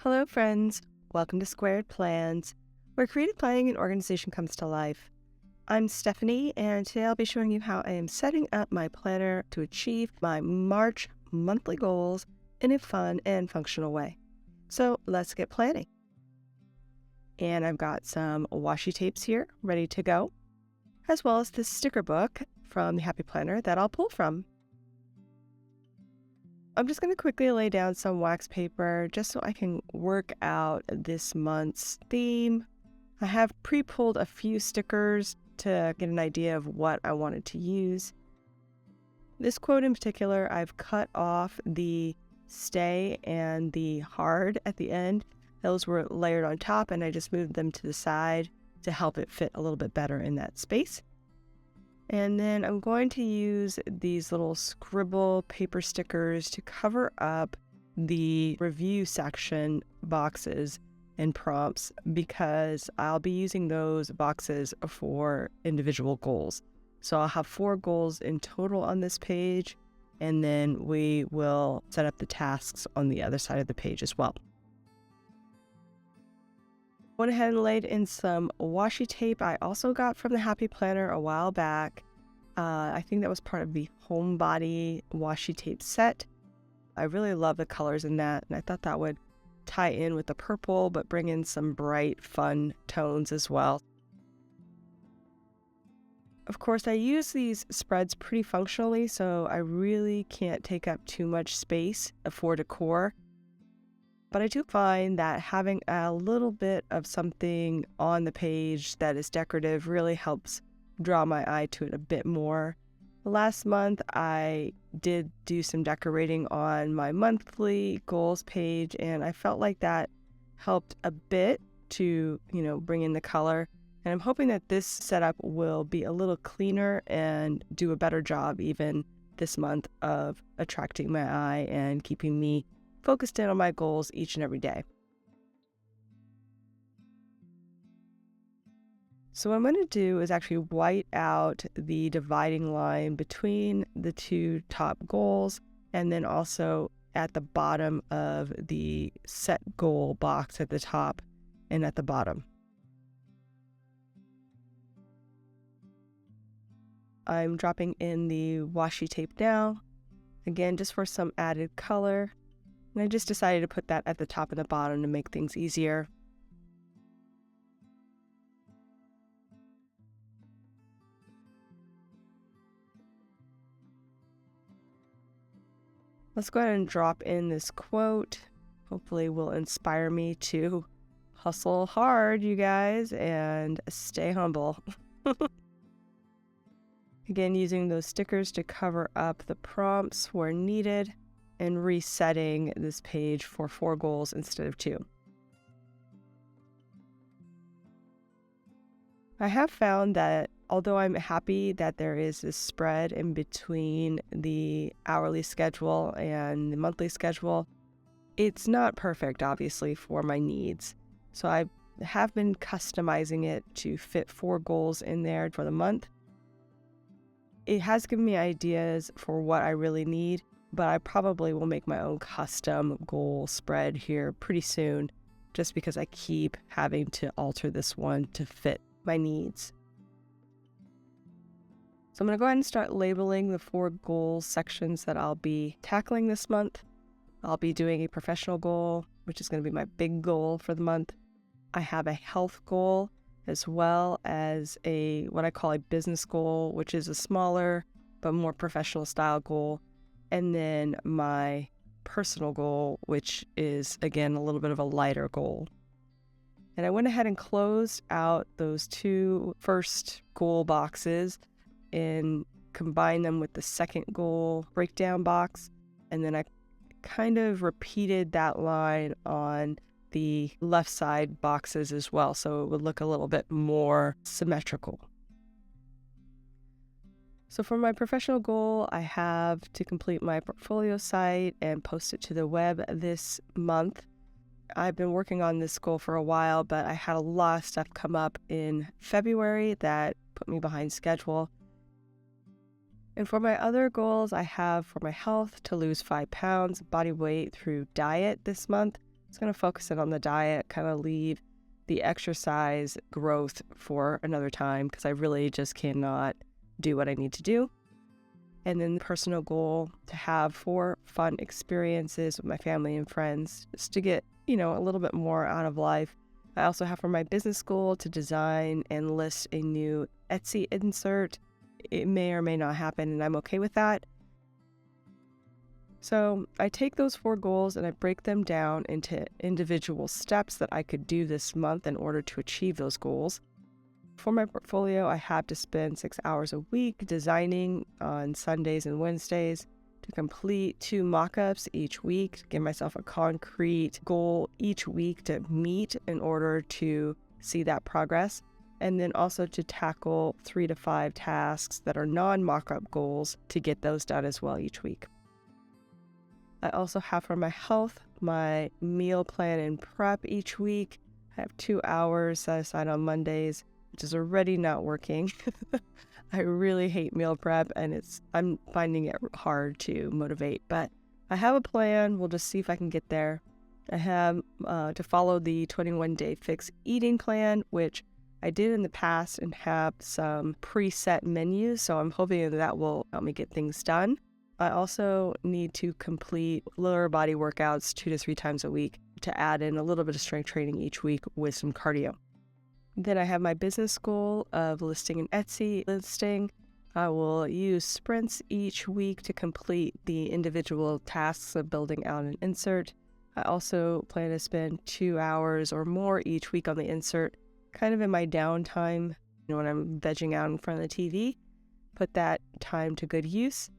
Hello, friends. Welcome to Squaird Plans, where creative planning and organization comes to life. I'm Stephanie, and today I'll be showing you how I am setting up my planner to achieve my March monthly goals in a fun and functional way. So let's get planning. And I've got some washi tapes here ready to go, as well as this sticker book from the Happy Planner that I'll pull from. I'm just going to quickly lay down some wax paper just so I can work out this month's theme. I have pre-pulled a few stickers to get an idea of what I wanted to use. This quote in particular, I've cut off the stay and the hard at the end. Those were layered on top, and I just moved them to the side to help it fit a little bit better in that space. And then I'm going to use these little scribble paper stickers to cover up the review section boxes and prompts, because I'll be using those boxes for individual goals. So I'll have 4 goals in total on this page, and then we will set up the tasks on the other side of the page as well. Went ahead and laid in some washi tape I also got from the Happy Planner a while back. I think that was part of the homebody washi tape set. I really love the colors in that, and I thought that would tie in with the purple but bring in some bright, fun tones as well. Of course, I use these spreads pretty functionally, so I really can't take up too much space for decor. But I do find that having a little bit of something on the page that is decorative really helps draw my eye to it a bit more. Last month, I did do some decorating on my monthly goals page, and I felt like that helped a bit to, bring in the color. And I'm hoping that this setup will be a little cleaner and do a better job even this month of attracting my eye and keeping me focused in on my goals each and every day. So what I'm going to do is actually white out the dividing line between the 2 top goals, and then also at the bottom of the set goal box at the top and at the bottom. I'm dropping in the washi tape now, again just for some added color. And I just decided to put that at the top and the bottom to make things easier. Let's go ahead and drop in this quote. Hopefully will inspire me to hustle hard, you guys, and stay humble. Again, using those stickers to cover up the prompts where needed, and resetting this page for 4 goals instead of 2. I have found that although I'm happy that there is this spread in between the hourly schedule and the monthly schedule, it's not perfect, obviously, for my needs. So I have been customizing it to fit 4 goals in there for the month. It has given me ideas for what I really need, but I probably will make my own custom goal spread here pretty soon, just because I keep having to alter this one to fit my needs. So I'm going to go ahead and start labeling the 4 goal sections that I'll be tackling this month. I'll be doing a professional goal, which is going to be my big goal for the month. I have a health goal, as well as what I call a business goal, which is a smaller but more professional style goal. And then my personal goal, which is, again, a little bit of a lighter goal. And I went ahead and closed out those 2 first goal boxes and combined them with the second goal breakdown box. And then I kind of repeated that line on the left side boxes as well, so it would look a little bit more symmetrical. So for my professional goal, I have to complete my portfolio site and post it to the web this month. I've been working on this goal for a while, but I had a lot of stuff come up in February that put me behind schedule. And for my other goals, I have for my health to lose 5 pounds body weight through diet this month, It's going to focus in on the diet, kind of leave the exercise growth for another time because I really just cannot do what I need to do. And then the personal goal to have 4 fun experiences with my family and friends just to get, a little bit more out of life. I also have for my business goal to design and list a new Etsy insert. It may or may not happen, and I'm okay with that. So I take those 4 goals and I break them down into individual steps that I could do this month in order to achieve those goals. For my portfolio, I have to spend 6 hours a week designing on Sundays and Wednesdays to complete 2 mock-ups each week, to give myself a concrete goal each week to meet in order to see that progress, and then also to tackle 3 to 5 tasks that are non-mock-up goals to get those done as well each week. I also have for my health, my meal plan and prep each week. I have 2 hours set aside on Mondays, which is already not working. I really hate meal prep and I'm finding it hard to motivate, but I have a plan. We'll just see if I can get there. I have to follow the 21-day fixed eating plan, which I did in the past and have some preset menus, so I'm hoping that will help me get things done. I also need to complete lower body workouts 2 to 3 times a week to add in a little bit of strength training each week with some cardio. Then I have my business goal of listing an Etsy listing. I will use sprints each week to complete the individual tasks of building out an insert. I also plan to spend 2 hours or more each week on the insert, kind of in my downtime, when I'm vegging out in front of the TV. Put that time to good use.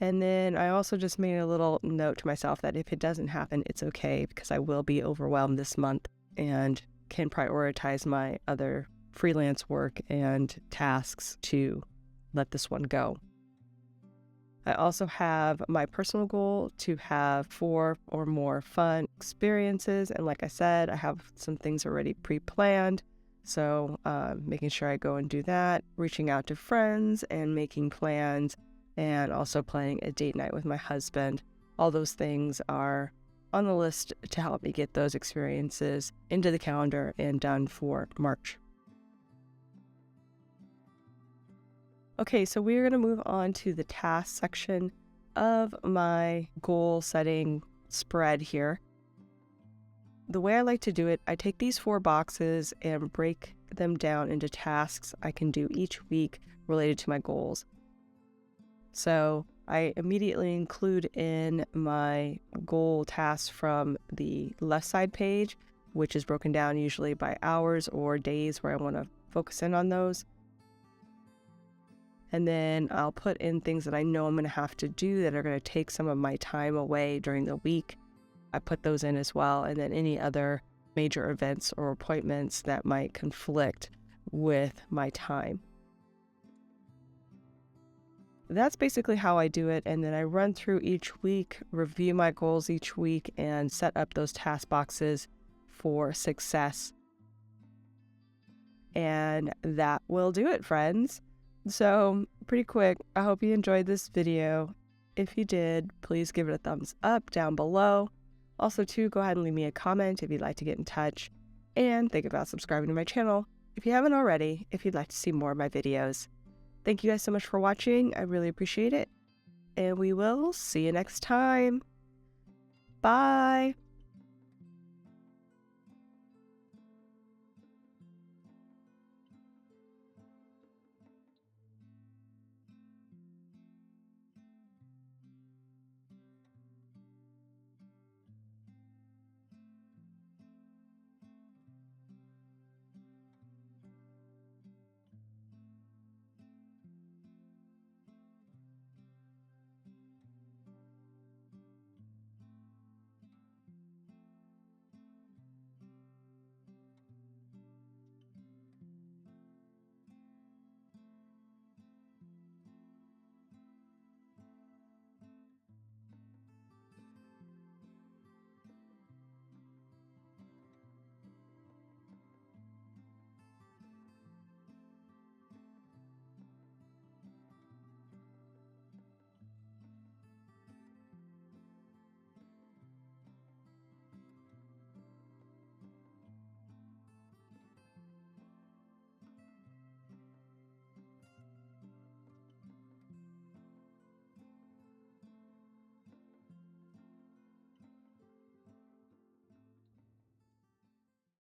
And then I also just made a little note to myself that if it doesn't happen, it's okay because I will be overwhelmed this month and can prioritize my other freelance work and tasks to let this one go. I also have my personal goal to have 4 or more fun experiences. And like I said, I have some things already pre-planned. So making sure I go and do that, reaching out to friends and making plans, and also planning a date night with my husband. All those things are on the list to help me get those experiences into the calendar and done for March. Okay, so we're going to move on to the task section of my goal setting spread here. The way I like to do it, I take these 4 boxes and break them down into tasks I can do each week related to my goals. So I immediately include in my goal tasks from the left side page, which is broken down usually by hours or days where I want to focus in on those. And then I'll put in things that I know I'm going to have to do that are going to take some of my time away during the week. I put those in as well. And then any other major events or appointments that might conflict with my time. That's basically how I do it, and then I run through each week, review my goals each week, and set up those task boxes for success. And that will do it, friends. So, pretty quick. I hope you enjoyed this video. If you did, please give it a thumbs up down below. Also, too, go ahead and leave me a comment if you'd like to get in touch. And think about subscribing to my channel if you haven't already, if you'd like to see more of my videos. Thank you guys so much for watching. I really appreciate it. And we will see you next time. Bye.